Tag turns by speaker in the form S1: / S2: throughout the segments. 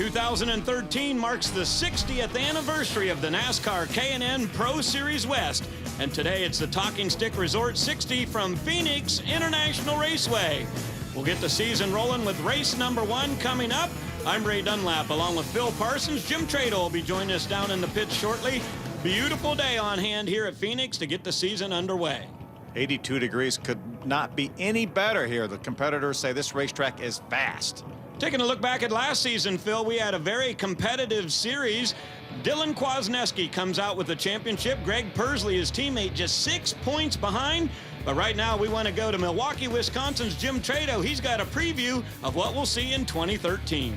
S1: 2013 marks the 60th anniversary of the NASCAR K&N Pro Series West. And today it's the Talking Stick Resort 60 from Phoenix International Raceway. We'll get the season rolling with race number 1 coming up. I'm Ray Dunlap along with Phil Parsons. Jim Trado will be joining us down in the pits shortly. Beautiful day on hand here at Phoenix to get the season underway.
S2: 82 degrees could not be any better here. The competitors say this racetrack is fast.
S1: Taking a look back at last season, Phil, we had a very competitive series. Dylan Kwasniewski comes out with the championship. Greg Pursley, his teammate, just 6 points behind. But right now we want to go to Milwaukee, Wisconsin's Jim Trado. He's got a preview of what we'll see in 2013.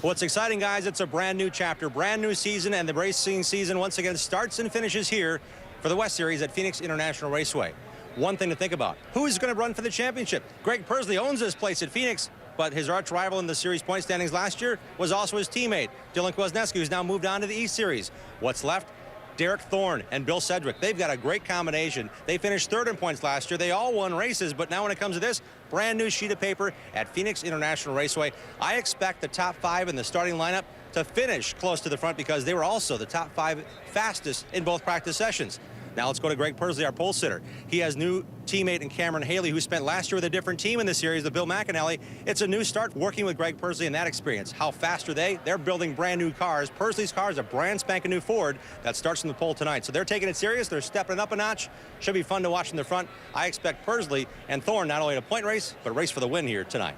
S3: What's exciting, guys, it's a brand new chapter, brand new season, and the racing season once again starts and finishes here for the West Series at Phoenix International Raceway. One thing to think about, who's going to run for the championship? Greg Pursley owns this place at Phoenix, but his arch rival in the series point standings last year was also his teammate, Dylan Kwasniewski, who's now moved on to the East Series. What's left? Derek Thorne and Bill Sedgwick. They've got a great combination. They finished third in points last year. They all won races, but now when it comes to this, brand new sheet of paper at Phoenix International Raceway. I expect the top 5 in the starting lineup to finish close to the front because they were also the top 5 fastest in both practice sessions. Now let's go to Greg Pursley, our pole sitter. He has new teammate in Cameron Haley, who spent last year with a different team in the series, the Bill McAnally. It's a new start working with Greg Pursley in that experience. How fast are they? They're building brand new cars. Pursley's car is a brand spanking new Ford that starts from the pole tonight. So they're taking it serious. They're stepping up a notch. Should be fun to watch in the front. I expect Pursley and Thorne not only to point race, but race for the win here tonight.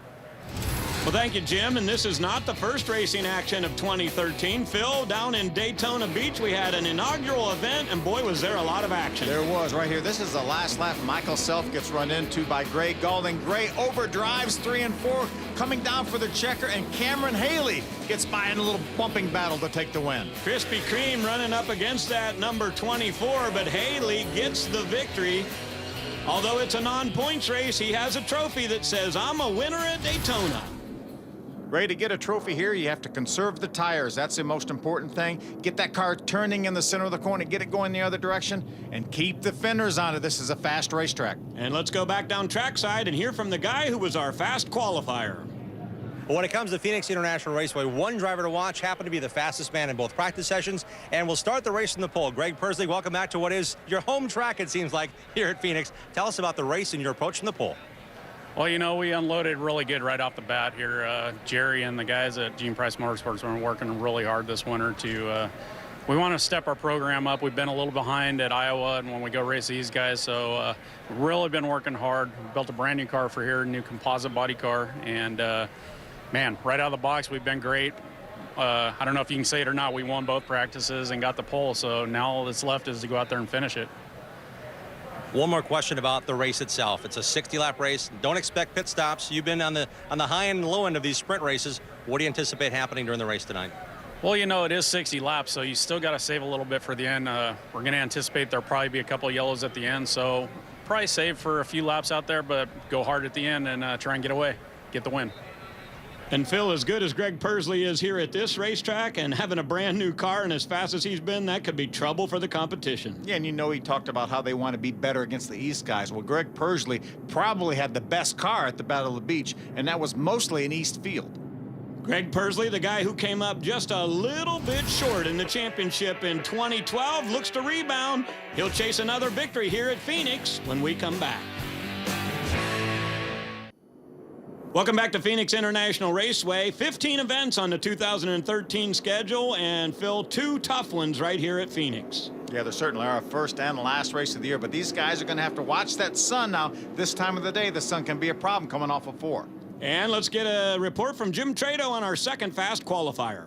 S1: Well, thank you, Jim. And this is not the first racing action of 2013. Phil, down in Daytona Beach, we had an inaugural event, and boy, was there a lot of action.
S2: There was right here. This is the last lap. Michael Self gets run into by Gray Gaulding. Gray overdrives 3 and 4, coming down for the checker, and Cameron Haley gets by in a little bumping battle to take the win.
S1: Krispy Kreme running up against that number 24, but Haley gets the victory. Although it's a non-points race, he has a trophy that says, "I'm a winner at Daytona."
S2: Ray, to get a trophy here, you have to conserve the tires. That's the most important thing. Get that car turning in the center of the corner, get it going the other direction, and keep the fenders on it. This is a fast racetrack.
S1: And let's go back down trackside and hear from the guy who was our fast qualifier.
S3: Well, when it comes to Phoenix International Raceway, one driver to watch happened to be the fastest man in both practice sessions, and we'll start the race in the pole. Greg Pursley, welcome back to what is your home track, it seems like, here at Phoenix. Tell us about the race and your approach from the pole.
S4: Well, you know, we unloaded really good right off the bat here. Jerry and the guys at Gene Price Motorsports have been working really hard this winter to, we want to step our program up. We've been a little behind at Iowa and when we go race these guys, so really been working hard. We built a brand new car for here, a new composite body car, and man, right out of the box, we've been great. I don't know if you can say it or not, we won both practices and got the pole, so now all that's left is to go out there and finish it.
S3: One more question about the race itself. It's a 60-lap race. Don't expect pit stops. You've been on the high end and low end of these sprint races. What do you anticipate happening during the race tonight?
S4: Well, you know, it is 60 laps, so you still got to save a little bit for the end. We're going to anticipate there'll probably be a couple of yellows at the end, so probably save for a few laps out there, but go hard at the end and try and get away, get the win.
S1: And Phil, as good as Greg Pursley is here at this racetrack and having a brand new car and as fast as he's been, that could be trouble for the competition.
S2: Yeah, and you know he talked about how they want to be better against the East guys. Well, Greg Pursley probably had the best car at the Battle of the Beach, and that was mostly an East field.
S1: Greg Pursley, the guy who came up just a little bit short in the championship in 2012, looks to rebound. He'll chase another victory here at Phoenix when we come back. Welcome back to Phoenix International Raceway. 15 events on the 2013 schedule, and Phil, 2 tough ones right here at Phoenix.
S2: Yeah, there certainly are, first and last race of the year, but these guys are going to have to watch that sun now. This time of the day, the sun can be a problem coming off of 4.
S1: And let's get a report from Jim Trado on our second fast qualifier.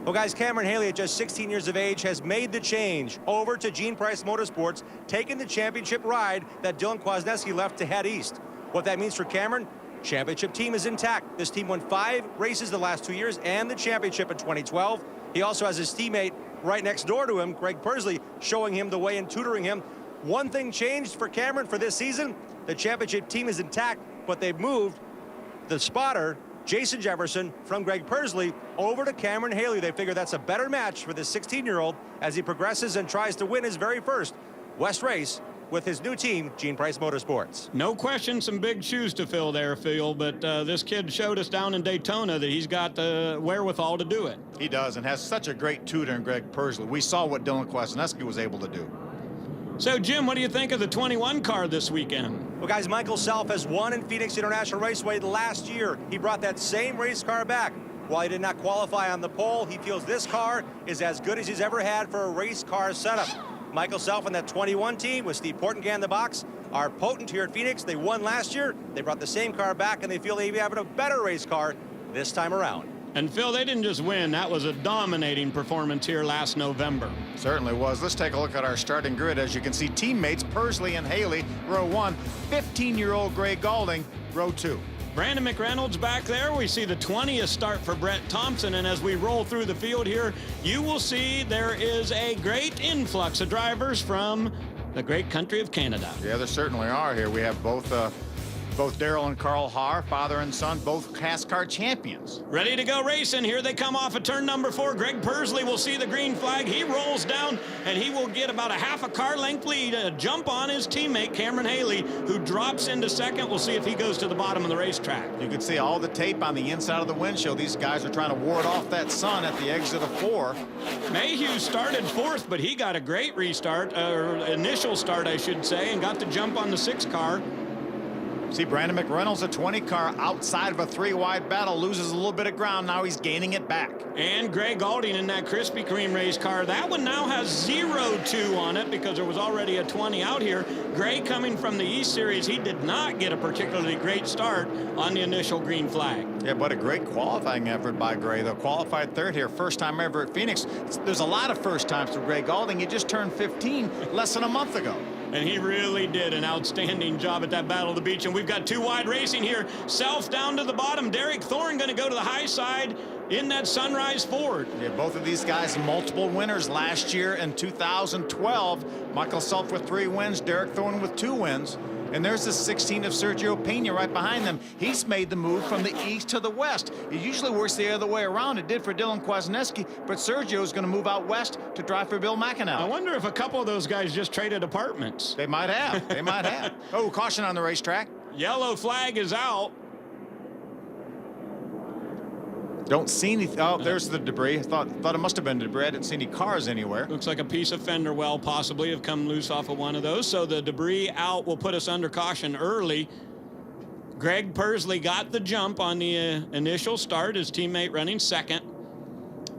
S3: Well, guys, Cameron Haley, at just 16 years of age, has made the change over to Gene Price Motorsports, taking the championship ride that Dylan Kwasniewski left to head east. What that means for Cameron, championship team is intact. This team won 5 races the last 2 years and the championship in 2012. He also has his teammate right next door to him, Greg Pursley, showing him the way and tutoring him. One thing changed for Cameron for this season. The championship team is intact, but they've moved the spotter, Jason Jefferson, from Greg Pursley over to Cameron Haley. They figure that's a better match for this 16-year-old as he progresses and tries to win his very first West race with his new team, Gene Price Motorsports.
S1: No question, some big shoes to fill there, Phil, but this kid showed us down in Daytona that he's got the wherewithal to do it.
S2: He does, and has such a great tutor in Greg Pursley. We saw what Dylan Kwasniewski was able to do.
S1: So, Jim, what do you think of the 21 car this weekend?
S3: Well, guys, Michael Self has won in Phoenix International Raceway last year. He brought that same race car back. While he did not qualify on the pole, he feels this car is as good as he's ever had for a race car setup. Michael Self and that 21 team with Steve Portengan in the box are potent here at Phoenix. They won last year. They brought the same car back, and they feel they may have a better race car this time around.
S1: And Phil, they didn't just win. That was a dominating performance here last November.
S2: Certainly was. Let's take a look at our starting grid. As you can see, teammates Pursley and Haley, row 1. 15-year-old Gray Gaulding, row 2.
S1: Brandon McReynolds back there. We see the 20th start for Brett Thompson. And as we roll through the field here, you will see there is a great influx of drivers from the great country of Canada.
S2: Yeah, there certainly are here. We have both Daryl and Carl Haar, father and son, both NASCAR champions.
S1: Ready to go racing. Here they come off of turn number 4. Greg Pursley will see the green flag. He rolls down, and he will get about a half a car length lead, a jump on his teammate, Cameron Haley, who drops into second. We'll see if he goes to the bottom of the racetrack.
S2: You can see all the tape on the inside of the windshield. These guys are trying to ward off that sun at the exit of 4.
S1: Mayhew started 4th, but he got a great restart, or initial start, I should say, and got the jump on the 6 car.
S2: See Brandon McReynolds, a 20 car outside of a 3-wide battle, loses a little bit of ground. Now he's gaining it back.
S1: And Greg Gaulding in that Krispy Kreme race car. That one now has 0-2 on it because there was already a 20 out here. Gray coming from the East Series, he did not get a particularly great start on the initial green flag.
S2: Yeah, but a great qualifying effort by Gray. They qualified 3rd here, first time ever at Phoenix. There's a lot of first times for Gray Gaulding. He just turned 15 less than a month ago.
S1: And he really did an outstanding job at that Battle of the Beach. And we've got 2 wide racing here. Self down to the bottom. Derek Thorne going to go to the high side in that Sunrise Ford.
S2: Yeah, both of these guys multiple winners last year in 2012. Michael Self with 3 wins, Derek Thorne with 2 wins. And there's the 16 of Sergio Pena right behind them. He's made the move from the east to the west. It usually works the other way around. It did for Dylan Kwasniewski, but Sergio's going to move out west to drive for Bill McAnally.
S1: I wonder if a couple of those guys just traded apartments.
S2: They might have. They might have. Oh, caution on the racetrack.
S1: Yellow flag is out.
S2: Don't see any. Oh, there's the debris. I thought it must have been debris. I didn't see any cars anywhere.
S1: Looks like a piece of fender well possibly have come loose off of one of those. So the debris out will put us under caution early. Greg Pursley got the jump on the initial start. His teammate running second.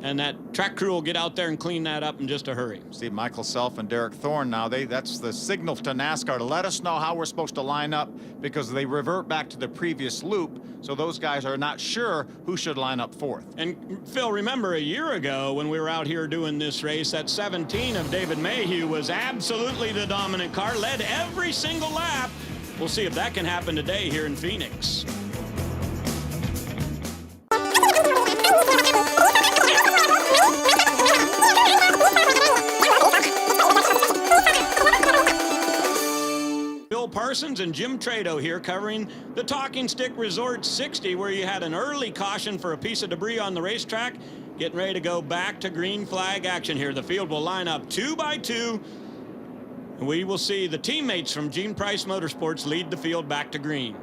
S1: And that track crew will get out there and clean that up in just a hurry.
S2: See Michael Self and Derek Thorne now. That's the signal to NASCAR to let us know how we're supposed to line up, because they revert back to the previous loop. So those guys are not sure who should line up 4th.
S1: And Phil, remember a year ago when we were out here doing this race, that 17 of David Mayhew was absolutely the dominant car, led every single lap. We'll see if that can happen today here in Phoenix. Parsons and Jim Trado here covering the Talking Stick Resort 60, where you had an early caution for a piece of debris on the racetrack. Getting ready to go back to green flag action here. The field will line up 2 by 2. We will see the teammates from Gene Price Motorsports lead the field back to green.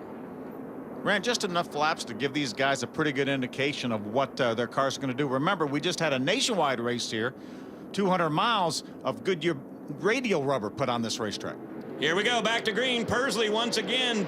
S2: Ran just enough laps to give these guys a pretty good indication of what their car's going to do. Remember, we just had a nationwide race here. 200 miles of Goodyear radial rubber put on this racetrack.
S1: Here we go, back to green. Pursley once again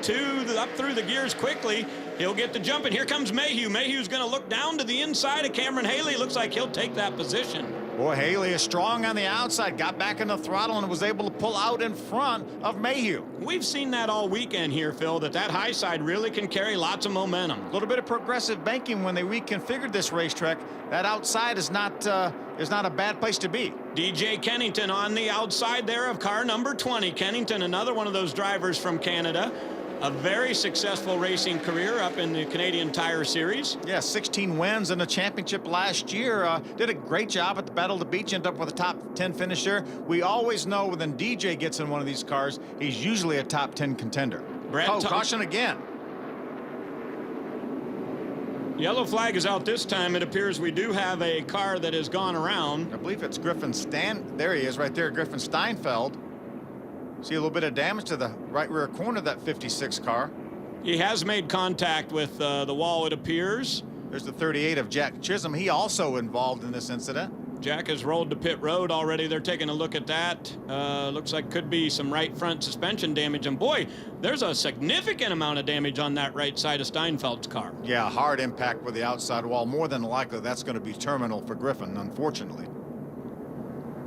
S1: up through the gears quickly. He'll get the jump, and here comes Mayhew. Mayhew's going to look down to the inside of Cameron Haley. Looks like he'll take that position.
S2: Boy, Haley is strong on the outside, got back in the throttle and was able to pull out in front of Mayhew.
S1: We've seen that all weekend here, Phil, that high side really can carry lots of momentum.
S2: A little bit of progressive banking when they reconfigured this racetrack. That outside is not a bad place to be.
S1: DJ Kennington on the outside there of car number 20. Kennington, another one of those drivers from Canada. A very successful racing career up in the Canadian Tire Series.
S2: Yeah, 16 wins in the championship last year. Did a great job at the Battle of the Beach, ended up with a top 10 finish there. We always know when DJ gets in one of these cars, he's usually a top 10 contender. Caution again.
S1: Yellow flag is out this time. It appears we do have a car that has gone around.
S2: I believe it's Griffin there he is right there, Griffin Steinfeld. See a little bit of damage to the right rear corner of that 56 car.
S1: He has made contact with the wall, it appears.
S2: There's the 38 of Jack Chisholm. He also involved in this incident.
S1: Jack has rolled to pit road already. They're taking a look at that. Looks like could be some right front suspension damage. And boy, there's a significant amount of damage on that right side of Steinfeld's car.
S2: Yeah, hard impact with the outside wall. More than likely, that's going to be terminal for Griffin, unfortunately.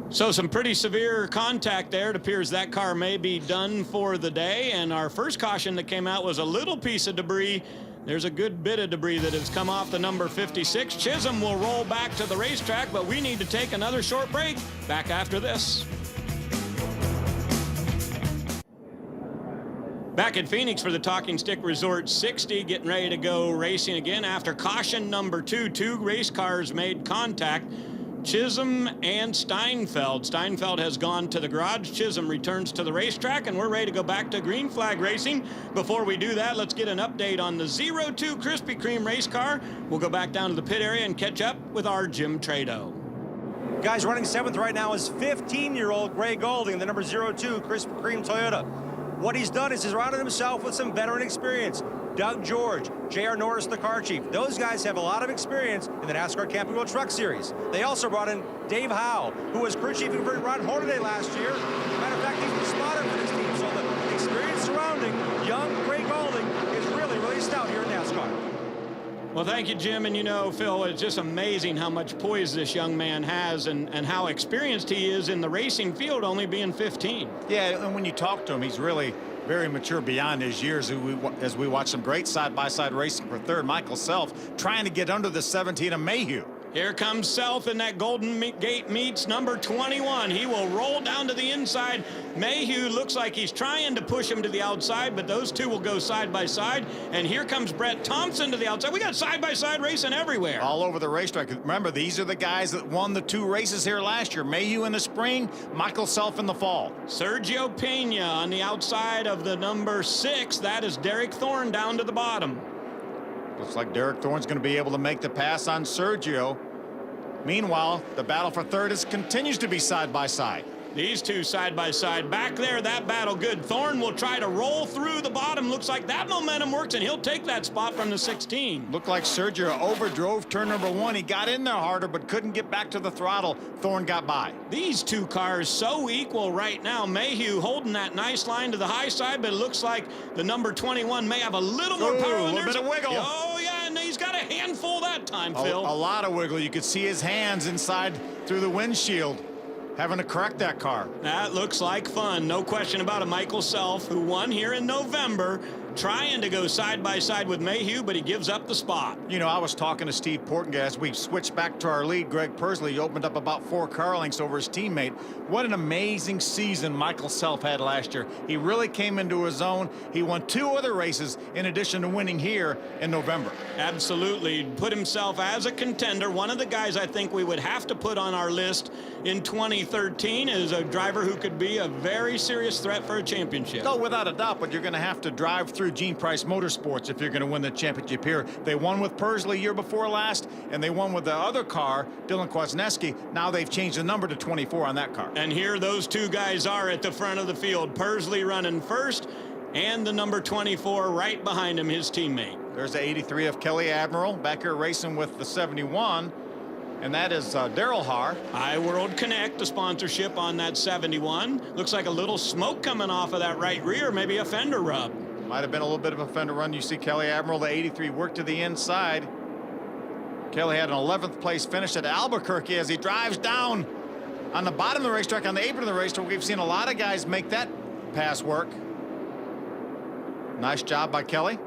S1: So some pretty severe contact there. It appears that car may be done for the day. And our first caution that came out was a little piece of debris. There's a good bit of debris that has come off the number 56. Chisholm will roll back to the racetrack, but we need to take another short break. Back after this. Back at Phoenix for the Talking Stick Resort 60, getting ready to go racing again after caution number 2. 2 race cars made contact. Chisholm and Steinfeld. Steinfeld has gone to the garage. Chisholm returns to the racetrack, and we're ready to go back to green flag racing. Before we do that, let's get an update on the 02 Krispy Kreme race car. We'll go back down to the pit area and catch up with our Jim Trado.
S3: Guys, running 7th right now is 15-year-old Gray Golding, the number 02 Krispy Kreme Toyota. What he's done is he's surrounded himself with some veteran experience. Doug George, J.R. Norris, the car chief. Those guys have a lot of experience in the NASCAR Camping World Truck Series. They also brought in Dave Howe, who was crew chief for Ron Hornaday last year. Matter of fact, he's the spotter for this team. So the experience surrounding young Gray Golding is really, really stout here in NASCAR.
S1: Well, thank you, Jim. And you know, Phil, it's just amazing how much poise this young man has and how experienced he is in the racing field, only being 15.
S2: Yeah, and when you talk to him, he's really very mature beyond his years as we watch some great side-by-side racing for third. Michael Self trying to get under the 17 of Mayhew.
S1: Here comes Self, and that Golden Gate meets number 21. He will roll down to the inside. Mayhew looks like he's trying to push him to the outside, but those two will go side by side. And here comes Brett Thompson to the outside. We got side-by-side racing everywhere.
S2: All over the racetrack. Remember, these are the guys that won the 2 races here last year. Mayhew in the spring, Michael Self in the fall.
S1: Sergio Pena on the outside of the number 6. That is Derek Thorne down to the bottom.
S2: Looks like Derek Thorne's going to be able to make the pass on Sergio. Meanwhile, the battle for third continues to be side by side.
S1: These two side by side. Back there, that battle good. Thorne will try to roll through the bottom. Looks like that momentum works, and he'll take that spot from the 16.
S2: Looked like Sergio overdrove turn number 1. He got in there harder, but couldn't get back to the throttle. Thorne got by.
S1: These two cars so equal right now. Mayhew holding that nice line to the high side, but it looks like the number 21 may have a little more power.
S2: A little bit of wiggle.
S1: Oh, yeah, and he's got a handful that time, Phil.
S2: A lot of wiggle. You could see his hands inside through the windshield, having to correct that car.
S1: That looks like fun. No question about it. Michael Self, who won here in November, trying to go side by side with Mayhew, but he gives up the spot.
S2: You know, I was talking to Steve Portengay as we switched back to our lead. Greg Persley opened up about 4 car lengths over his teammate. What an amazing season Michael Self had last year. He really came into his own. He won 2 other races in addition to winning here in November.
S1: Absolutely. Put himself as a contender. One of the guys I think we would have to put on our list in 2013 is a driver who could be a very serious threat for a championship.
S2: No, without a doubt, but you're going to have to drive through Gene Price Motorsports if you're going to win the championship here. They won with Persley year before last, and they won with the other car, Dylan Kwasniewski. Now they've changed the number to 24 on that car.
S1: And here those two guys are at the front of the field. Persley running first, and the number 24 right behind him, his teammate.
S2: There's the 83 of Kelly Admiral back here racing with the 71. And that is Daryl Haar.
S1: iWorld Connect, the sponsorship on that 71. Looks like a little smoke coming off of that right rear, maybe a fender rub.
S2: Might have been a little bit of a fender run. You see Kelly Admiral, the 83, work to the inside. Kelly had an 11th place finish at Albuquerque as he drives down on the bottom of the racetrack, on the apron of the racetrack. We've seen a lot of guys make that pass work. Nice job by Kelly.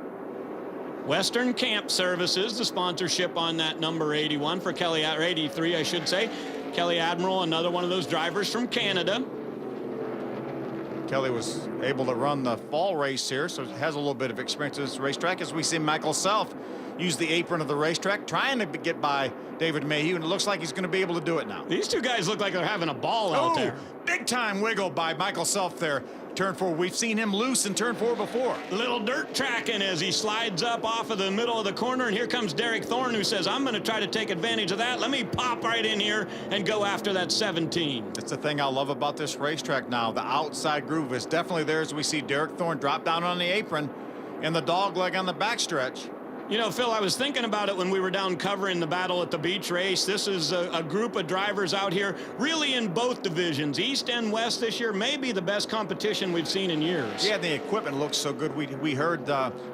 S1: Western Camp Services, the sponsorship on that number 81 for Kelly, or 83, I should say. Kelly Admiral, another one of those drivers from Canada.
S2: Kelly was able to run the fall race here, so has a little bit of experience at this racetrack, as we see Michael Self use the apron of the racetrack, trying to get by David Mayhew, and it looks like he's going to be able to do it now.
S1: These two guys look like they're having a ball out there.
S2: Big time wiggle by Michael Self there. turn 4. We've seen him loose in turn 4 before.
S1: Little dirt tracking as he slides up off of the middle of the corner, and here comes Derek Thorne, who says, I'm going to try to take advantage of that. Let me pop right in here and go after that 17.
S2: That's the thing I love about this racetrack now. The outside groove is definitely there as we see Derek Thorne drop down on the apron and the dog leg on the backstretch.
S1: You know, Phil, I was thinking about it when we were down covering the Battle at the Beach race. This is a group of drivers out here really in both divisions. East and West this year may be the best competition we've seen in years.
S2: Yeah, the equipment looks so good. We heard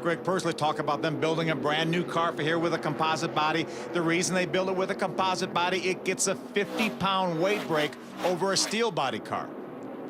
S2: Greg Pursley talk about them building a brand new car for here with a composite body. The reason they build it with a composite body, it gets a 50-pound weight break over a steel body car.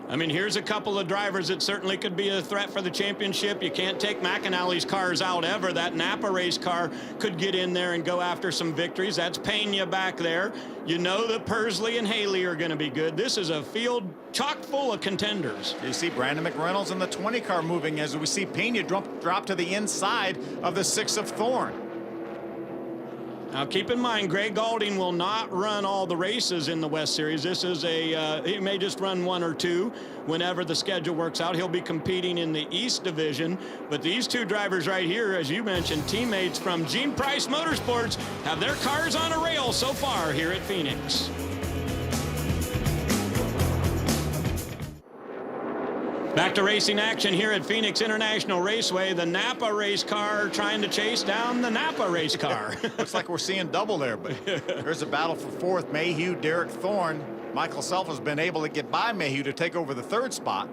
S1: I mean, here's a couple of drivers that certainly could be a threat for the championship. You can't take McAnally's cars out ever. That Napa race car could get in there and go after some victories. That's Pena back there. You know that Pursley and Haley are going to be good. This is a field chock full of contenders.
S2: You see Brandon McReynolds in the 20 car moving as we see Pena drop to the inside of the 6 of Thorne.
S1: Now, keep in mind, Greg Gaulding will not run all the races in the West Series. This is he may just run 1 or 2 whenever the schedule works out. He'll be competing in the East Division. But these 2 drivers right here, as you mentioned, teammates from Gene Price Motorsports, have their cars on a rail so far here at Phoenix. Back to racing action here at Phoenix International Raceway. The Napa race car trying to chase down the Napa race car.
S2: Looks like we're seeing double there, but there's a battle for 4th. Mayhew, Derek Thorne. Michael Self has been able to get by Mayhew to take over the 3rd spot.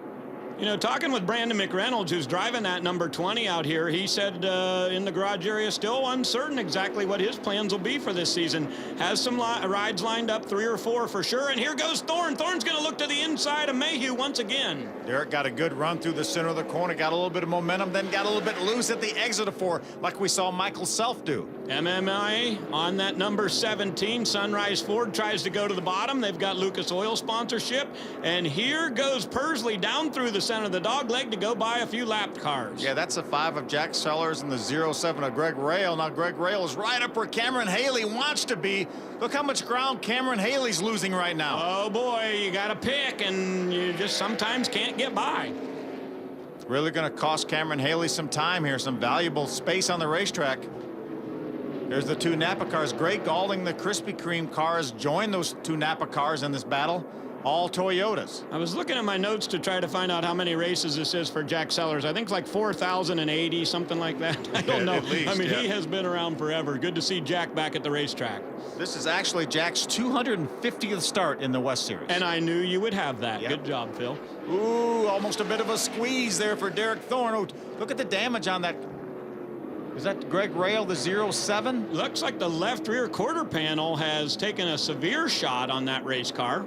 S1: You know, talking with Brandon McReynolds, who's driving that number 20 out here, he said in the garage area, still uncertain exactly what his plans will be for this season. Has some rides lined up, 3 or 4 for sure. And here goes Thorne. Thorne's going to look to the inside of Mayhew once again.
S2: Derek got a good run through the center of the corner, got a little bit of momentum, then got a little bit loose at the exit of 4, like we saw Michael Self do.
S1: MMA on that number 17. Sunrise Ford tries to go to the bottom. They've got Lucas Oil sponsorship. And here goes Pursley down through the center of the dog leg to go by a few lapped cars.
S2: Yeah, that's the 5 of Jack Sellers and the 07 of Greg Rail. Now Greg Rail is right up where Cameron Haley wants to be. Look how much ground Cameron Haley's losing right now.
S1: Oh boy, you got to pick, and you just sometimes can't get by.
S2: It's really going to cost Cameron Haley some time here, some valuable space on the racetrack. There's the 2 Napa cars. Greg Gaulding, the Krispy Kreme cars, joined those 2 Napa cars in this battle. All Toyotas.
S1: I was looking at my notes to try to find out how many races this is for Jack Sellers. I think it's like 4,080, something like that. I don't know.
S2: At least,
S1: I mean,
S2: yeah.
S1: he has been around forever. Good to see Jack back at the racetrack.
S2: This is actually Jack's 250th start in the West Series.
S1: And I knew you would have that.
S2: Yep.
S1: Good job, Phil.
S2: Ooh, almost a bit of a squeeze there for Derek Thorne. Oh, look at the damage on that. Is that Greg Rail, the 07?
S1: Looks like the left rear quarter panel has taken a severe shot on that race car.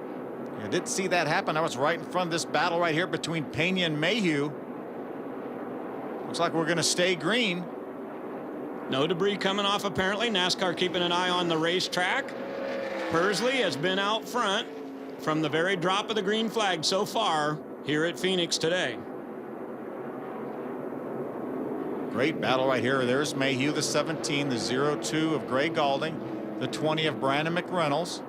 S2: I did see that happen. I was right in front of this battle right here between Pena and Mayhew. Looks like we're going to stay green.
S1: No debris coming off, apparently. NASCAR keeping an eye on the racetrack. Pursley has been out front from the very drop of the green flag so far here at Phoenix today.
S2: Great battle right here. There's Mayhew, the 17, the 02 of Greg Gaulding, the 20 of Brandon McReynolds.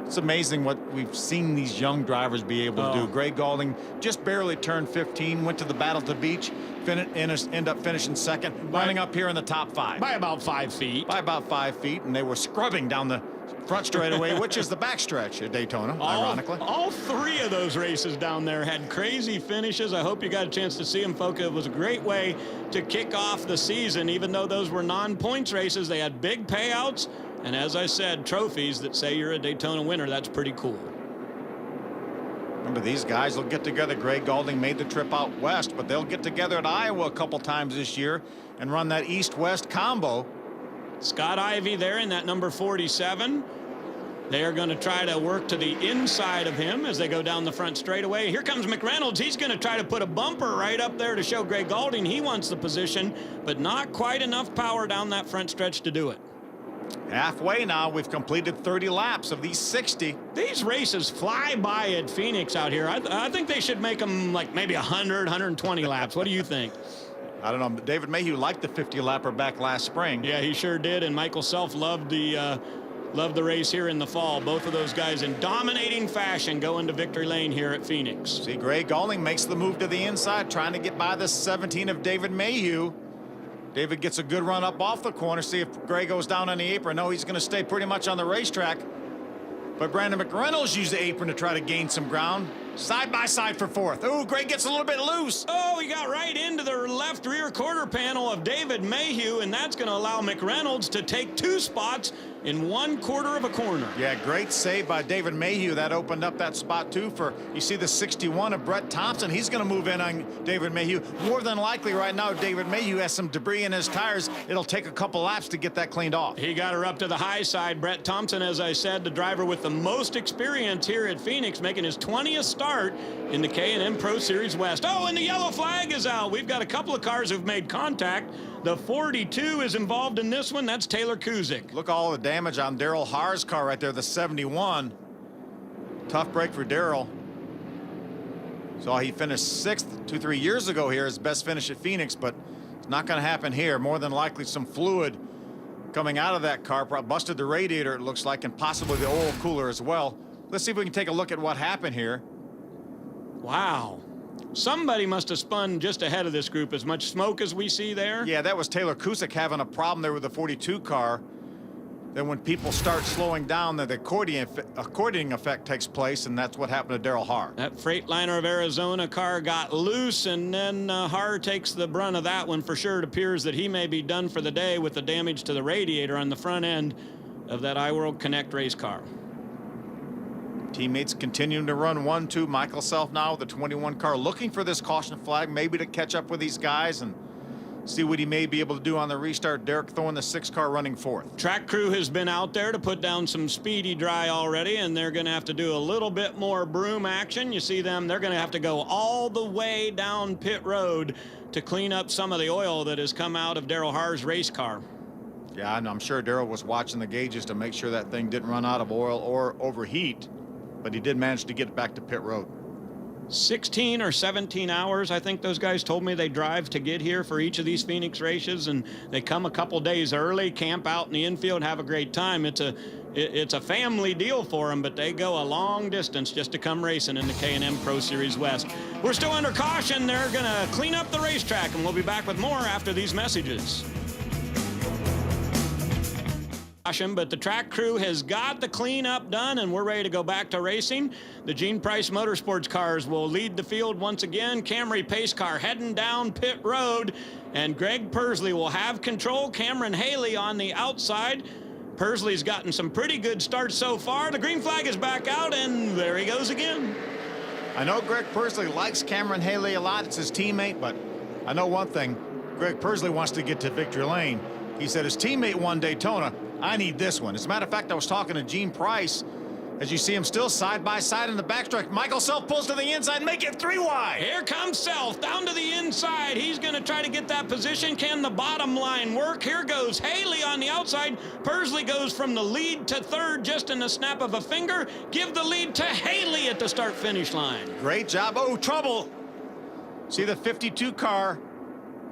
S2: It's amazing what we've seen these young drivers be able to do. Greg Gaulding just barely turned 15, went to the Battle at the Beach, end up finishing 2nd, running up here in the top 5.
S1: By about 5 feet.
S2: By about 5 feet, and they were scrubbing down the front straightaway, which is the backstretch at Daytona, ironically.
S1: All 3 of those races down there had crazy finishes. I hope you got a chance to see them, folks. It was a great way to kick off the season. Even though those were non-points races, they had big payouts. And as I said, trophies that say you're a Daytona winner. That's pretty cool.
S2: Remember, these guys will get together. Greg Gaulding made the trip out west, but they'll get together at Iowa a couple times this year and run that east-west combo.
S1: Scott Ivey there in that number 47. They are going to try to work to the inside of him as they go down the front straightaway. Here comes McReynolds. He's going to try to put a bumper right up there to show Greg Gaulding he wants the position, but not quite enough power down that front stretch to do it.
S2: Halfway now, we've completed 30 laps of these 60.
S1: These races fly by at Phoenix out here. I think they should make them like maybe 100, 120 laps. What do you think?
S2: I don't know. David Mayhew liked the 50-lapper back last spring.
S1: Yeah, he sure did. And Michael Self loved the Love the race here in the fall. Both of those guys in dominating fashion go into victory lane here at Phoenix.
S2: See, Gray Gaulding makes the move to the inside, trying to get by the 17 of David Mayhew. David gets a good run up off the corner. See if Gray goes down on the apron. No, he's going to stay pretty much on the racetrack. But Brandon McReynolds used the apron to try to gain some ground. Side by side for fourth. Ooh, Gray gets a little bit loose.
S1: Oh, he got right into the left rear quarter panel of David Mayhew, and that's going to allow McReynolds to take 2 spots in 1/4 of a corner.
S2: Yeah, great save by David Mayhew. That opened up that spot too for, you see the 61 of Brett Thompson. He's going to move in on David Mayhew. More than likely right now, David Mayhew has some debris in his tires. It'll take a couple laps to get that cleaned off.
S1: He got her up to the high side. Brett Thompson, as I said, the driver with the most experience here at Phoenix, making his 20th start in the K&N Pro Series West. Oh, and the yellow flag is out. We've got a couple of cars who've made contact. The 42 is involved in this one. That's Taylor Kuzik.
S2: Look all the damage on Daryl Haar's car right there, the 71. Tough break for Daryl. So he finished 6th 2-3 years ago here, his best finish at Phoenix, but it's not going to happen here. More than likely some fluid coming out of that car, busted the radiator, it looks like, and possibly the oil cooler as well. Let's see if we can take a look at what happened here.
S1: Wow. Somebody must have spun just ahead of this group. As much smoke as we see there.
S2: Yeah, that was Taylor Kuzik having a problem there with the 42 car. Then when people start slowing down, the accordioning effect takes place, and that's what happened to Daryl Haar.
S1: That Freightliner of Arizona car got loose, and then Haar takes the brunt of that one for sure. It appears that he may be done for the day with the damage to the radiator on the front end of that iWorld Connect race car.
S2: Teammates continuing to run 1-2. Michael Self now, the 21 car, looking for this caution flag, maybe to catch up with these guys and see what he may be able to do on the restart. Derek Thorne, the 6 car, running 4th.
S1: Track crew has been out there to put down some speedy dry already, and they're going to have to do a little bit more broom action. You see them, they're going to have to go all the way down pit road to clean up some of the oil that has come out of Daryl Haar's race car.
S2: Yeah, and I'm sure Daryl was watching the gauges to make sure that thing didn't run out of oil or overheat, but he did manage to get back to pit road.
S1: 16 or 17 hours, I think those guys told me they drive to get here for each of these Phoenix races, and they come a couple days early, camp out in the infield, and have a great time. It's a family deal for them, but they go a long distance just to come racing in the K&N Pro Series West. We're still under caution. They're going to clean up the racetrack, and we'll be back with more after these messages. But the track crew has got the cleanup done, and we're ready to go back to racing. The Gene Price Motorsports cars will lead the field once again. Camry pace car heading down pit road, and Greg Pursley will have control. Cameron Haley on the outside. Pursley's gotten some pretty good starts so far. The green flag is back out, and there he goes again.
S2: I know Greg Pursley likes Cameron Haley a lot. It's his teammate, but I know one thing. Greg Pursley wants to get to victory lane. He said his teammate won Daytona. I need this one. As a matter of fact, I was talking to Gene Price. As you see him still side by side in the backstretch. Michael Self pulls to the inside, make it 3 wide.
S1: Here comes Self down to the inside. He's going to try to get that position. Can the bottom line work? Here goes Haley on the outside. Pursley goes from the lead to 3rd just in the snap of a finger. Give the lead to Haley at the start-finish line.
S2: Great job. Oh, trouble. See the 52 car.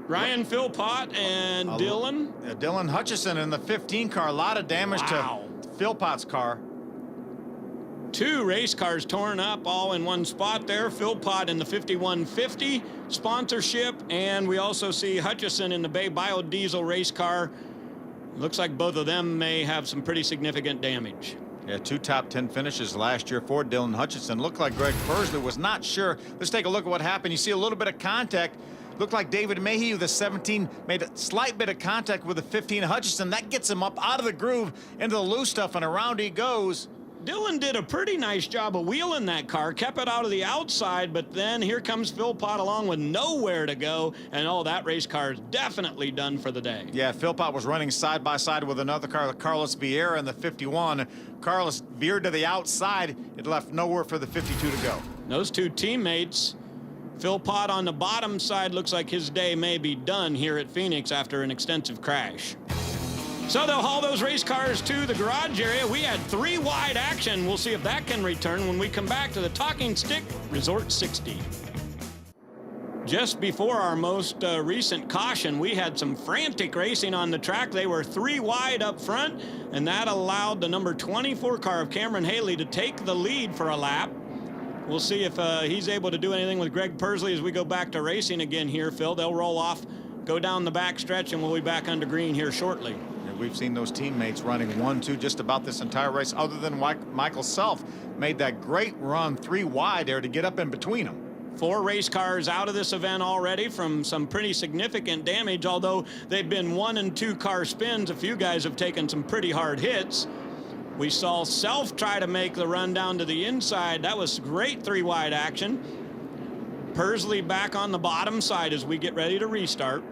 S1: Ryan Philpott and Dylan.
S2: Dylan Hutchison in the 15 car. A lot of damage to Philpott's car.
S1: 2 race cars torn up all in one spot there. Philpott in the 5150 sponsorship, and we also see Hutchison in the Bay Biodiesel race car. Looks like both of them may have some pretty significant damage.
S2: Yeah, 2 top 10 finishes last year for Dylan Hutchison. Looked like Greg Pursley was not sure. Let's take a look at what happened. You see a little bit of contact. Looked like David Mayhew, the 17, made a slight bit of contact with the 15 Hutchison. That gets him up out of the groove into the loose stuff, and around he goes.
S1: Dylan did a pretty nice job of wheeling that car, kept it out of the outside, but then here comes Philpott along with nowhere to go, and that race car is definitely done for the day.
S2: Yeah, Philpott was running side by side with another car, Carlos Vieira in the 51. Carlos veered to the outside. It left nowhere for the 52 to go.
S1: Those 2 teammates, Philpott on the bottom side, looks like his day may be done here at Phoenix after an extensive crash. So they'll haul those race cars to the garage area. We had 3 wide action. We'll see if that can return when we come back to the Talking Stick Resort 60. just before our most recent caution, we had some frantic racing on the track. They were 3 wide up front, and that allowed the number 24 car of Cameron Haley to take the lead for a lap. We'll see if he's able to do anything with Greg Pursley as we go back to racing again here, Phil. They'll roll off, go down the back stretch, and we'll be back under green here shortly.
S2: We've seen those teammates running 1-2 just about this entire race, other than Michael Self made that great run 3 wide there to get up in between them.
S1: 4 race cars out of this event already from some pretty significant damage, although they've been 1 and 2 car spins. A few guys have taken some pretty hard hits. We saw Self try to make the run down to the inside. That was great 3 wide action. Pursley back on the bottom side as we get ready to restart.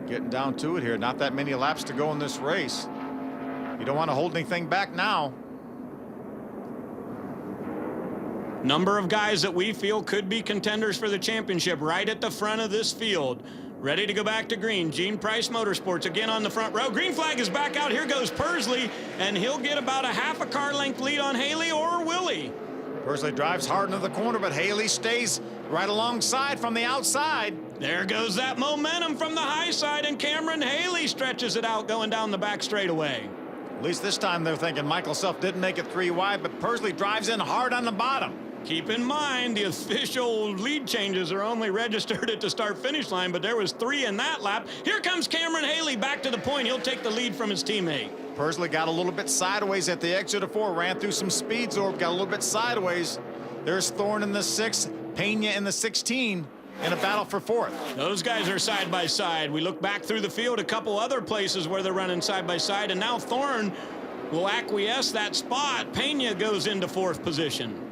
S2: Getting down to it here. Not that many laps to go in this race. You don't want to hold anything back now.
S1: Number of guys that we feel could be contenders for the championship right at the front of this field. Ready to go back to green. Gene Price Motorsports again on the front row. Green flag is back out. Here goes Pursley, and he'll get about a half a car length lead on Haley, or will he?
S2: Pursley drives hard into the corner, but Haley stays right alongside from the outside.
S1: There goes that momentum from the high side, and Cameron Haley stretches it out going down the back straightaway.
S2: At least this time they're thinking Michael Self didn't make it 3 wide, but Pursley drives in hard on the bottom.
S1: Keep in mind, the official lead changes are only registered at the start-finish line, but there was 3 in that lap. Here comes Cameron Haley back to the point. He'll take the lead from his teammate.
S2: Pursley got a little bit sideways at the exit of 4, ran through some speed zorb, got a little bit sideways. There's Thorne in the 6, Pena in the 16, in a battle for 4th.
S1: Those guys are side by side. We look back through the field, a couple other places where they're running side by side, and now Thorne will acquiesce that spot. Pena goes into 4th position.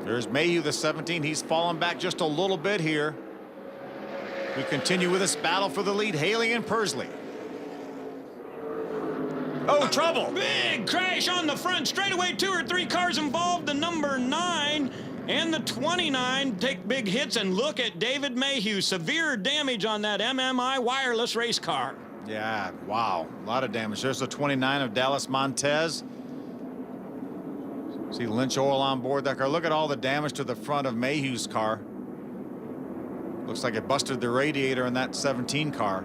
S2: There's Mayhew, the 17. He's fallen back just a little bit here. We continue with this battle for the lead. Haley and Pursley. Oh, trouble.
S1: Big crash on the front straightaway. 2 or 3 cars involved. The number 9 and the 29 take big hits, and look at David Mayhew. Severe damage on that MMI wireless race car.
S2: Yeah, wow. A lot of damage. There's the 29 of Dallas Montez. See Lynch oil on board that car. Look at all the damage to the front of Mayhew's car. Looks like it busted the radiator in that 17 car.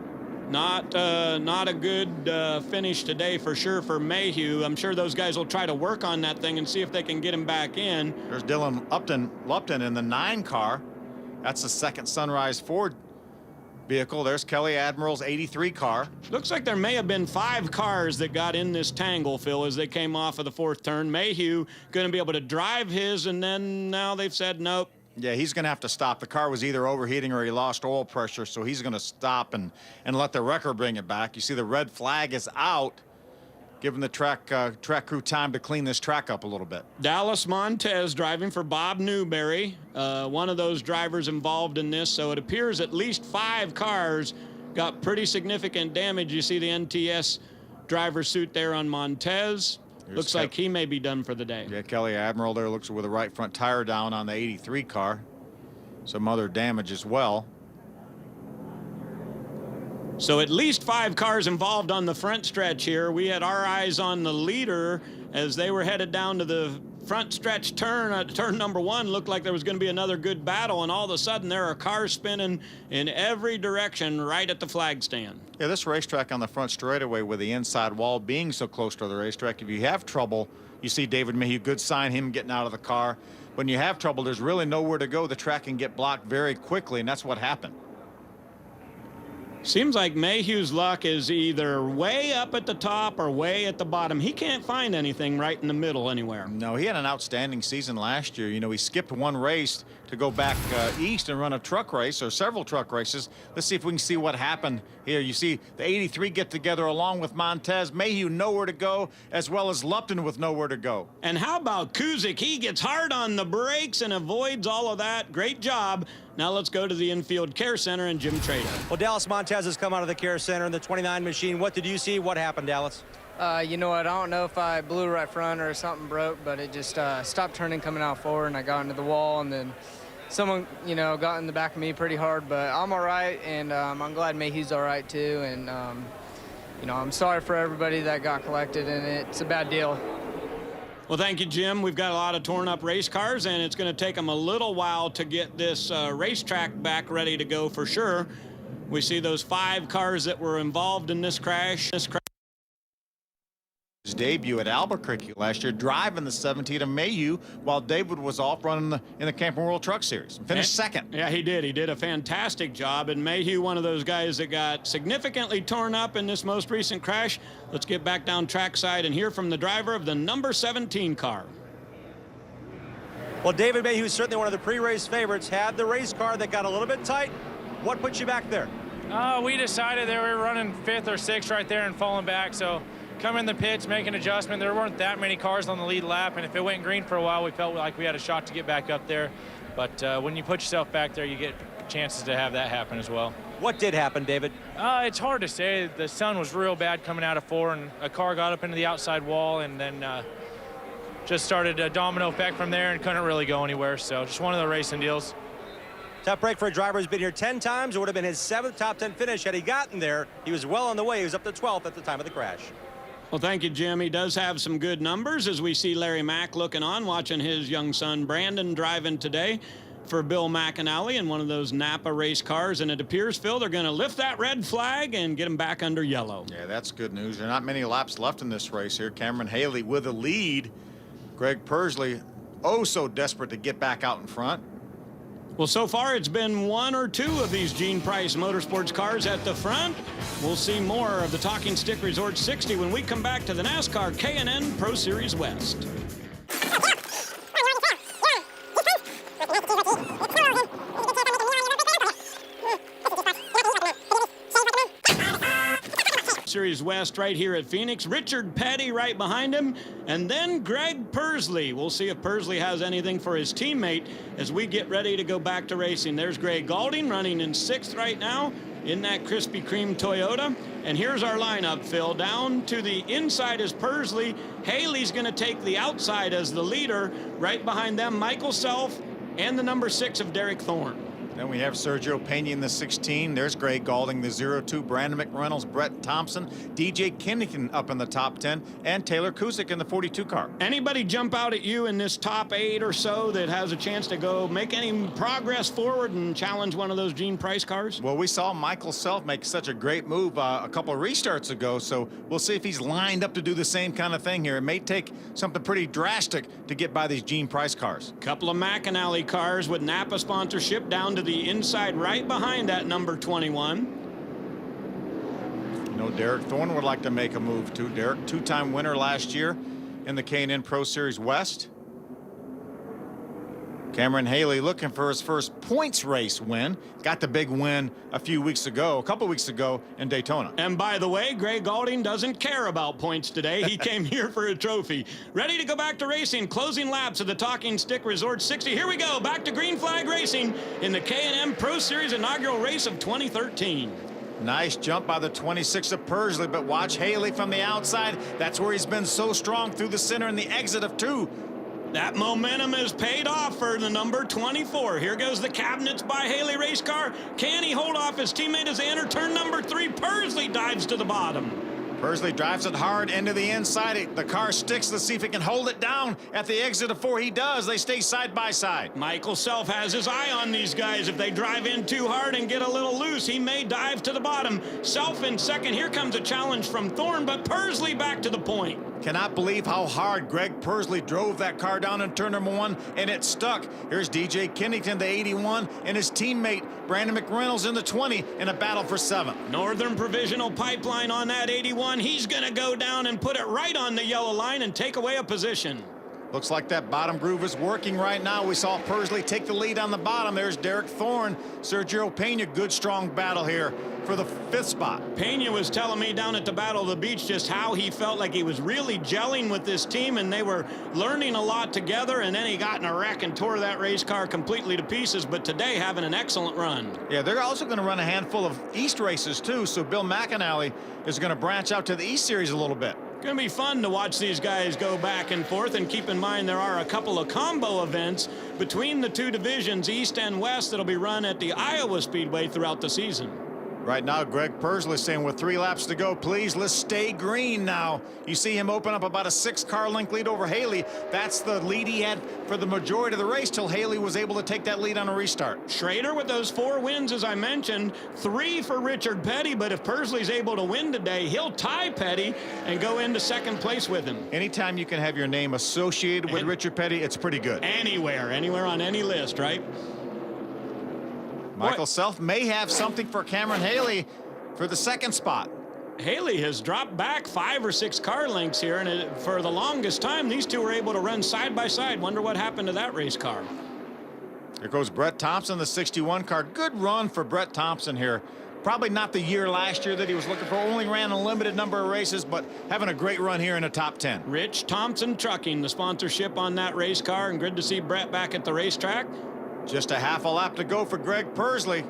S1: Not a good finish today for sure for Mayhew. I'm sure those guys will try to work on that thing and see if they can get him back in.
S2: There's Dylan Lupton in the 9 car. That's the second Sunrise Ford vehicle. There's Kelly Admiral's 83 car.
S1: Looks like there may have been 5 cars that got in this tangle, Phil, as they came off of the 4th turn. Mayhew going to be able to drive his, and then now they've said nope.
S2: Yeah, he's going to have to stop. The car was either overheating or he lost oil pressure, so he's going to stop and let the wrecker bring it back. You see the red flag is out, giving the track crew time to clean this track up a little bit.
S1: Dallas Montez driving for Bob Newberry, one of those drivers involved in this, so it appears at least 5 cars got pretty significant damage. You see the NTS driver suit there on Montez. Looks like he may be done for the day.
S2: Yeah, Kelly Admiral there looks with the right front tire down on the 83 car. Some other damage as well.
S1: So at least 5 cars involved on the front stretch here. We had our eyes on the leader as they were headed down to the front stretch turn. Turn number 1 looked like there was going to be another good battle, and all of a sudden there are cars spinning in every direction right at the flag stand.
S2: Yeah, this racetrack on the front straightaway with the inside wall being so close to the racetrack, if you have trouble, you see David Mayhew, good sign, him getting out of the car. When you have trouble, there's really nowhere to go. The track can get blocked very quickly, and that's what happened.
S1: Seems like Mayhew's luck is either way up at the top or way at the bottom. He can't find anything right in the middle anywhere.
S2: No, he had an outstanding season last year. You know, he skipped 1 race to go back east and run a truck race, or several truck races. Let's see if we can see what happened here. You see the 83 get together along with Montez. Mayhew nowhere to go, as well as Lupton with nowhere to go.
S1: And how about Kuzik? He gets hard on the brakes and avoids all of that. Great job. Now let's go to the infield care center and Jim Trader.
S3: Well, Dallas Montez has come out of the care center in the 29 machine. What did you see? What happened, Dallas?
S5: You know what, I don't know if I blew right front or something broke, but it just stopped turning coming out forward, and I got into the wall, and then someone, you know, got in the back of me pretty hard. But I'm all right, and I'm glad Mayhew's all right too, and you know, I'm sorry for everybody that got collected in it. It's a bad deal.
S1: Well, thank you, Jim. We've got a lot of torn up race cars, and it's going to take them a little while to get this racetrack back ready to go for sure. We see those 5 cars that were involved in this crash.
S2: His debut at Albuquerque last year, driving the 17 of Mayhew, while David was off running in the Camping World Truck Series. Finished second.
S1: Yeah, he did. He did a fantastic job. And Mayhew, one of those guys that got significantly torn up in this most recent crash. Let's get back down trackside and hear from the driver of the number 17 car.
S3: Well, David Mayhew, certainly one of the pre-race favorites, had the race car that got a little bit tight. What put you back there?
S6: We decided that we were running 5th or 6th right there and falling back. So coming in the pits, make an adjustment. There weren't that many cars on the lead lap, and if it went green for a while, we felt like we had a shot to get back up there. But when you put yourself back there, you get chances to have that happen as well.
S3: What did happen, David?
S6: It's hard to say. The sun was real bad coming out of 4, and a car got up into the outside wall, and then just started a domino effect from there and couldn't really go anywhere. So just one of the racing deals.
S3: Tough break for a driver who's been here 10 times. It would have been his 7th top 10 finish had he gotten there. He was well on the way. He was up to 12th at the time of the crash.
S1: Well, thank you, Jim. He does have some good numbers as we see Larry Mack looking on, watching his young son Brandon driving today for Bill McAnally in one of those Napa race cars. And it appears, Phil, they're going to lift that red flag and get him back under yellow.
S2: Yeah, that's good news. There are not many laps left in this race here. Cameron Haley with the lead. Greg Pursley, oh so desperate to get back out in front.
S1: Well, so far it's been 1 or 2 of these Gene Price Motorsports cars at the front. We'll see more of the Talking Stick Resort 60 when we come back to the NASCAR K&N Pro Series West. Series West right here at Phoenix. Richard Petty right behind him, and then Greg Pursley. We'll see if Pursley has anything for his teammate as we get ready to go back to racing. There's Greg Gaulding running in 6th right now in that Krispy Kreme Toyota. And here's our lineup, Phil. Down to the inside is Pursley. Haley's going to take the outside as the leader. Right behind them, Michael Self and the number 6 of Derek Thorne.
S2: Then we have Sergio Pena in the 16. There's Greg Gaulding, the 02. Brandon McReynolds, Brett Thompson, DJ Kennington up in the top 10, and Taylor Kusick in the 42 car.
S1: Anybody jump out at you in this top 8 or so that has a chance to go make any progress forward and challenge one of those Gene Price cars?
S2: Well, we saw Michael Self make such a great move a couple of restarts ago, so we'll see if he's lined up to do the same kind of thing here. It may take something pretty drastic to get by these Gene Price cars.
S1: Couple of McAnally cars with Napa sponsorship down to the inside right behind that number 21.
S2: You know, Derek Thorne would like to make a move too. Derek, 2-time winner last year in the K&N Pro Series West. Cameron Haley looking for his first points race win. Got the big win a couple weeks ago in Daytona.
S1: And by the way, Greg Gaulding doesn't care about points today. He came here for a trophy. Ready to go back to racing. Closing laps of the Talking Stick Resort 60. Here we go. Back to green flag racing in the K&N Pro Series inaugural race of 2013.
S2: Nice jump by the 26 of Pursley, but watch Haley from the outside. That's where he's been so strong through the center and the exit of 2.
S1: That momentum has paid off for the number 24. Here goes the cabinets by Haley race car. Can he hold off his teammate as they enter turn number 3? Pursley dives to the bottom.
S2: Pursley drives it hard into the inside. The car sticks. Let's see if he can hold it down at the exit of 4. He does. They stay side by side.
S1: Michael Self has his eye on these guys. If they drive in too hard and get a little loose, he may dive to the bottom. Self in second. Here comes a challenge from Thorne, but Pursley back to the point.
S2: Cannot believe how hard Greg Pursley drove that car down in turn number 1, and it stuck. Here's DJ Kennington, the 81, and his teammate Brandon McReynolds in the 20 in a battle for 7th.
S1: Northern Provisional Pipeline on that 81. He's going to go down and put it right on the yellow line and take away a position.
S2: Looks like that bottom groove is working right now. We saw Pursley take the lead on the bottom. There's Derek Thorne, Sergio Pena. Good strong battle here for the 5th spot.
S1: Pena was telling me down at the Battle of the Beach just how he felt like he was really gelling with this team, and they were learning a lot together, and then he got in a wreck and tore that race car completely to pieces, but today having an excellent run.
S2: Yeah, they're also going to run a handful of East races too, so Bill McAnally is going to branch out to the East Series a little bit.
S1: Going to be fun to watch these guys go back and forth, and keep in mind there are a couple of combo events between the 2 divisions, East and West, that'll be run at the Iowa Speedway throughout the season.
S2: Right now, Greg Pursley saying with 3 laps to go, please, let's stay green now. You see him open up about a 6-car length lead over Haley. That's the lead he had for the majority of the race till Haley was able to take that lead on a restart.
S1: Schrader with those 4 wins, as I mentioned, 3 for Richard Petty, but if Pursley's able to win today, he'll tie Petty and go into 2nd place with him.
S2: Anytime you can have your name associated with Richard Petty, it's pretty good.
S1: Anywhere on any list, right?
S2: Michael Self may have something for Cameron Haley for the 2nd spot.
S1: Haley has dropped back 5 or 6 car lengths here, and for the longest time, these two were able to run side by side. Wonder what happened to that race car.
S2: Here goes Brett Thompson, the 61 car. Good run for Brett Thompson here. Probably not the year last year that he was looking for. Only ran a limited number of races, but having a great run here in the top 10.
S1: Rich Thompson Trucking, the sponsorship on that race car, and good to see Brett back at the racetrack.
S2: Just a half a lap to go for Greg Pursley.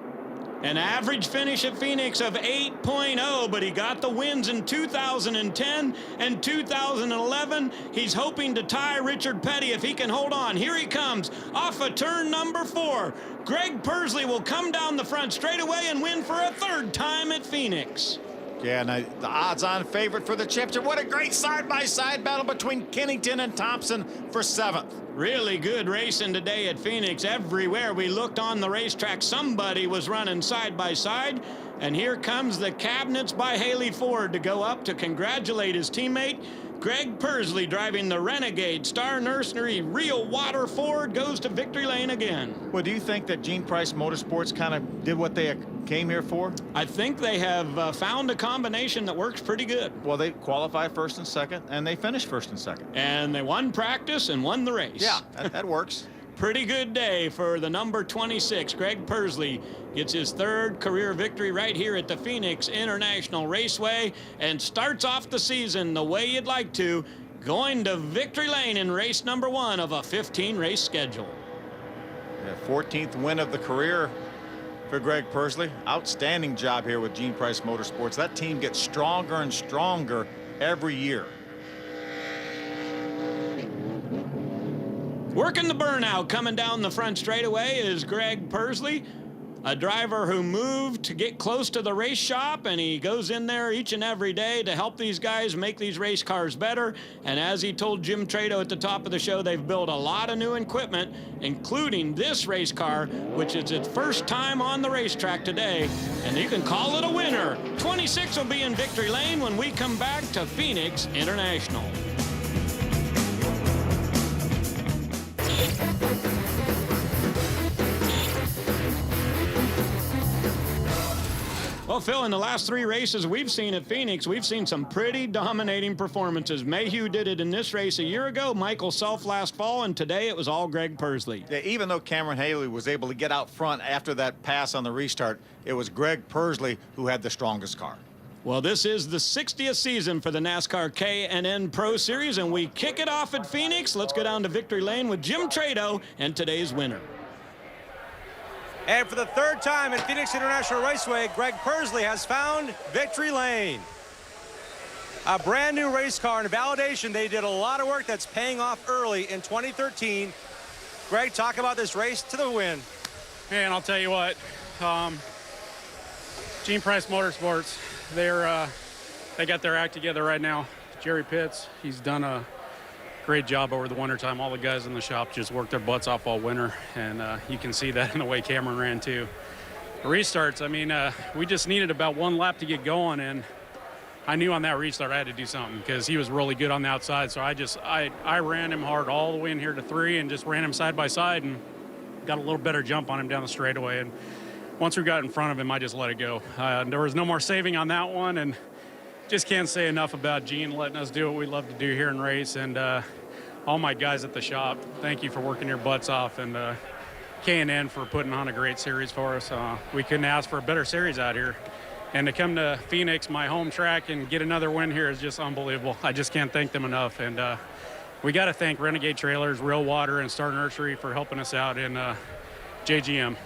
S1: An average finish at Phoenix of 8.0, but he got the wins in 2010 and 2011. He's hoping to tie Richard Petty if he can hold on. Here he comes off of turn number 4. Greg Pursley will come down the front straightaway and win for a 3rd time at Phoenix.
S2: Yeah, and the odds-on favorite for the championship. What a great side-by-side battle between Kennington and Thompson for 7th.
S1: Really good racing today at Phoenix. Everywhere we looked on the racetrack, somebody was running side by side. And here comes the cabinets by Haley Ford to go up to congratulate his teammate. Greg Pursley driving the Renegade Star Nursery Real Water Ford goes to victory lane again.
S2: Well, do you think that Gene Price Motorsports kind of did what they came here for?
S1: I think they have found a combination that works pretty good.
S2: Well, they qualified 1st and 2nd, and they finished 1st and 2nd.
S1: And they won practice and won the race.
S2: Yeah, that works.
S1: Pretty good day for the number 26. Greg Pursley gets his 3rd career victory right here at the Phoenix International Raceway and starts off the season the way you'd like to, going to victory lane in race number 1 of a 15-race schedule.
S2: Yeah, 14th win of the career for Greg Pursley. Outstanding job here with Gene Price Motorsports. That team gets stronger and stronger every year.
S1: Working the burnout coming down the front straightaway is Greg Pursley, a driver who moved to get close to the race shop, and he goes in there each and every day to help these guys make these race cars better. And as he told Jim Trado at the top of the show, they've built a lot of new equipment, including this race car, which is its first time on the racetrack today, and you can call it a winner. 26 will be in victory lane when we come back to Phoenix International. Well, Phil, in the last 3 races we've seen at Phoenix, we've seen some pretty dominating performances. Mayhew did it in this race a year ago, Michael Self last fall, and today it was all Greg Pursley.
S2: Yeah, even though Cameron Haley was able to get out front after that pass on the restart, it was Greg Pursley who had the strongest car.
S1: Well, this is the 60th season for the NASCAR K&N Pro Series, and we kick it off at Phoenix. Let's go down to victory lane with Jim Trado and today's winner.
S3: And for the 3rd time at Phoenix International Raceway, Greg Pursley has found victory lane. A brand new race car and validation. They did a lot of work that's paying off early in 2013. Greg, talk about this race to the win.
S4: Man, I'll tell you what, Gene Price Motorsports, they got their act together right now. Jerry Pitts, he's done a great job over the wintertime. All the guys in the shop just worked their butts off all winter, and you can see that in the way Cameron ran too. The restarts, I mean, we just needed about 1 lap to get going, and I knew on that restart I had to do something because he was really good on the outside. So I ran him hard all the way in here to 3 and just ran him side by side and got a little better jump on him down the straightaway. And once we got in front of him, I just let it go. There was no more saving on that one, and just can't say enough about Gene letting us do what we love to do here in race. And all my guys at the shop, thank you for working your butts off, and K&N for putting on a great series for us. We couldn't ask for a better series out here. And to come to Phoenix, my home track, and get another win here is just unbelievable. I just can't thank them enough. And we got to thank Renegade Trailers, Real Water, and Star Nursery for helping us out in JGM.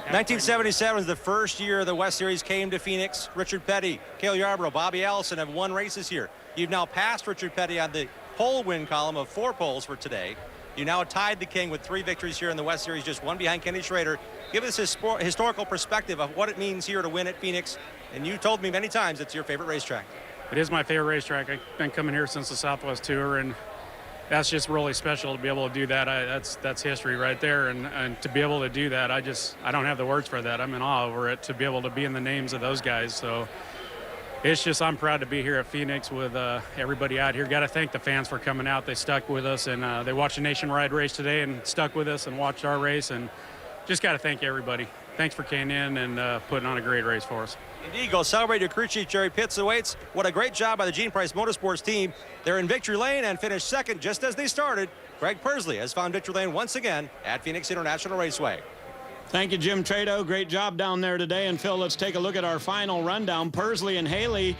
S3: 1977 is the first year the West Series came to Phoenix. Richard Petty, Cale Yarborough, Bobby Allison have won races here. You've now passed Richard Petty on the pole win column of 4 poles for today. You now tied the king with 3 victories here in the West Series, just 1 behind Kenny Schrader. Give us his historical perspective of what it means here to win at Phoenix. And you told me many times it's your favorite racetrack.
S4: It is my favorite racetrack. I've been coming here since the Southwest Tour, and that's just really special to be able to do that. That's history right there, and to be able to do that, I don't have the words for that. I'm in awe over it, to be able to be in the names of those guys. So it's just, I'm proud to be here at Phoenix with everybody out here. Got to thank the fans for coming out. They stuck with us, and they watched the nationwide race today and stuck with us and watched our race, and just got to thank everybody. Thanks for K&N and putting on a great race for us.
S3: Indeed, go celebrate your crew chief, Jerry Pitts, awaits. What a great job by the Gene Price Motorsports team. They're in victory lane and finished second just as they started. Greg Persley has found victory lane once again at Phoenix International Raceway.
S1: Thank you, Jim Trado. Great job down there today. And Phil, let's take a look at our final rundown. Persley and Haley,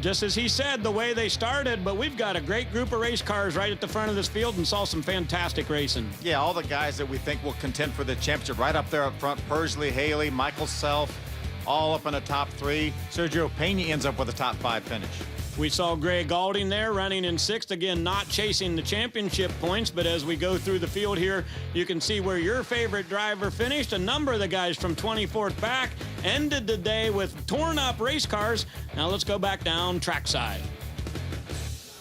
S1: just as he said, the way they started, but we've got a great group of race cars right at the front of this field and saw some fantastic racing.
S2: Yeah, all the guys that we think will contend for the championship right up there up front. Persley, Haley, Michael Self, all up in the top 3. Sergio Pena ends up with a top 5 finish.
S1: We saw Greg Galding there running in 6th, again not chasing the championship points, but as we go through the field here, you can see where your favorite driver finished. A number of the guys from 24th back ended the day with torn up race cars. Now let's go back down trackside.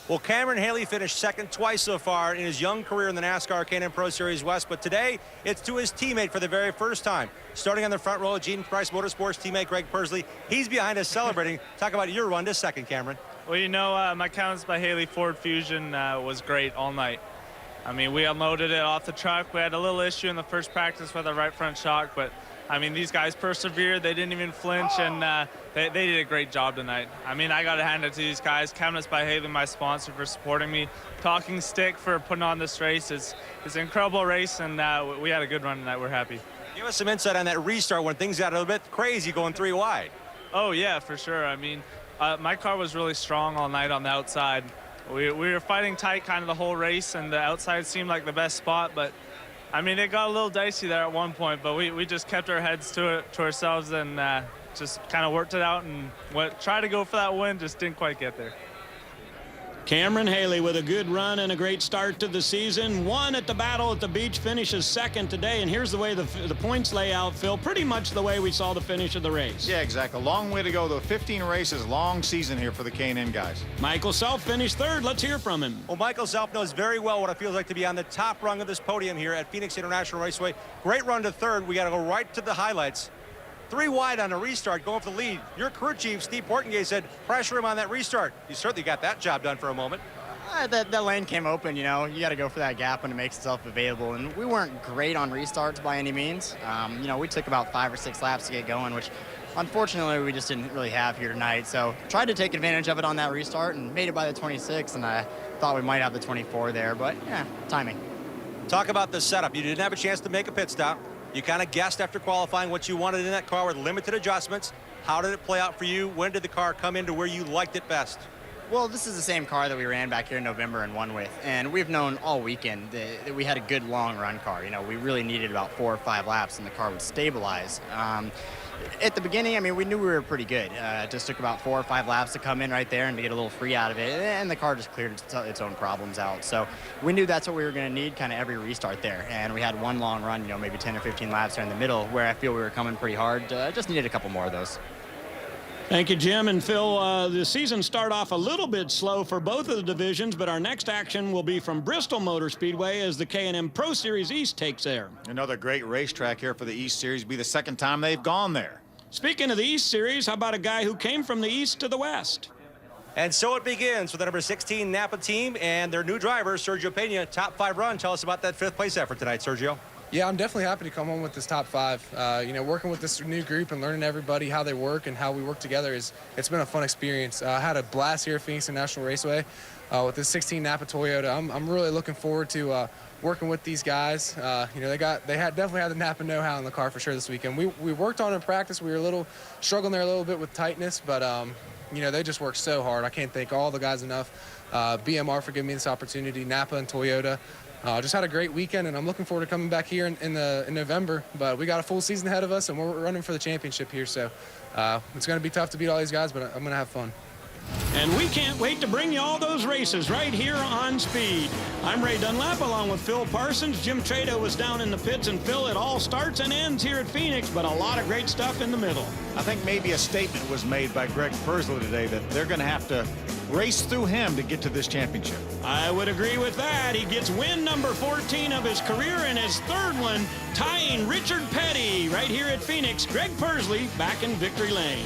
S3: Well, Cameron Haley finished second twice so far in his young career in the NASCAR K&N Pro Series West, but today it's to his teammate for the very first time. Starting on the front row, Gene Price Motorsports teammate Greg Persley. He's behind us celebrating. Talk about your run to second, Cameron.
S7: Well, you know, my counts by Haley Ford Fusion was great all night. I mean, we unloaded it off the truck. We had a little issue in the first practice with the right front shock, but I mean, these guys persevered. They didn't even flinch, and they did a great job tonight. I mean, I got to hand it to these guys. Cabinets by Haley, my sponsor, for supporting me. Talking Stick for putting on this race. It's an incredible race, and we had a good run tonight. We're happy.
S3: Give us some insight on that restart when things got a little bit crazy going 3 wide.
S7: Oh, yeah, for sure. I mean, my car was really strong all night on the outside. We were fighting tight kind of the whole race, and the outside seemed like the best spot, but I mean, it got a little dicey there at one point, but we just kept our heads to ourselves and just kind of worked it out and tried to go for that win, just didn't quite get there.
S1: Cameron Haley with a good run and a great start to the season. Won at the Battle at the Beach, finishes second today. And here's the way the points lay out, Phil, pretty much the way we saw the finish of the race.
S2: Yeah, exactly. A long way to go, though. 15 races, long season here for the K&N guys.
S1: Michael Self finished third. Let's hear from him.
S3: Well, Michael Self knows very well what it feels like to be on the top rung of this podium here at Phoenix International Raceway. Great run to third. We got to go right to the highlights. 3 wide on a restart, going for the lead. Your crew chief, Steve Portengay, said pressure him on that restart. You certainly got that job done for a moment.
S8: That lane came open, you know. You got to go for that gap when it makes itself available. And we weren't great on restarts by any means. You know, we took about 5 or 6 laps to get going, which unfortunately we just didn't really have here tonight. So tried to take advantage of it on that restart and made it by the 26, and I thought we might have the 24 there, but yeah, timing.
S3: Talk about the setup. You didn't have a chance to make a pit stop. You kind of guessed after qualifying what you wanted in that car with limited adjustments. How did it play out for you? When did the car come into where you liked it best?
S8: Well, this is the same car that we ran back here in November and won with, and we've known all weekend that we had a good long run car. You know, we really needed about 4 or 5 laps and the car would stabilize. At the beginning, I mean, we knew we were pretty good. It just took about 4 or 5 laps to come in right there and to get a little free out of it, and the car just cleared its own problems out. So we knew that's what we were going to need kind of every restart there, and we had one long run, you know, maybe 10 or 15 laps there in the middle where I feel we were coming pretty hard. Just needed a couple more of those.
S1: Thank you, Jim and Phil. The season start off a little bit slow for both of the divisions, but our next action will be from Bristol Motor Speedway as the K&N Pro Series East takes air.
S2: Another great racetrack here for the East Series. Be the second time they've gone there.
S1: Speaking of the East Series, how about a guy who came from the East to the West?
S3: And so it begins with the number 16 Napa team and their new driver, Sergio Pena. Top 5 run. Tell us about that 5th place effort tonight, Sergio.
S9: Yeah, I'm definitely happy to come home with this top 5. You know, working with this new group and learning everybody how they work and how we work together it's been a fun experience. I had a blast here at Phoenix International Raceway with this 16 Napa Toyota. I'm really looking forward to working with these guys. You know, definitely had the Napa know-how in the car for sure this weekend. We worked on it in practice. We were struggling there a little bit with tightness, but you know, they just worked so hard. I can't thank all the guys enough. BMR for giving me this opportunity, Napa and Toyota. Just had a great weekend, and I'm looking forward to coming back here in November. But we got a full season ahead of us, and we're running for the championship here. So it's going to be tough to beat all these guys, but I'm going to have fun.
S1: And we can't wait to bring you all those races right here on Speed. I'm Ray Dunlap along with Phil Parsons. Jim Trado was down in the pits, and Phil, it all starts and ends here at Phoenix, but a lot of great stuff in the middle.
S2: I think maybe a statement was made by Greg Pursley today that they're going to have to race through him to get to this championship.
S1: I would agree with that. He gets win number 14 of his career and his third one, tying Richard Petty right here at Phoenix. Greg Pursley back in victory lane.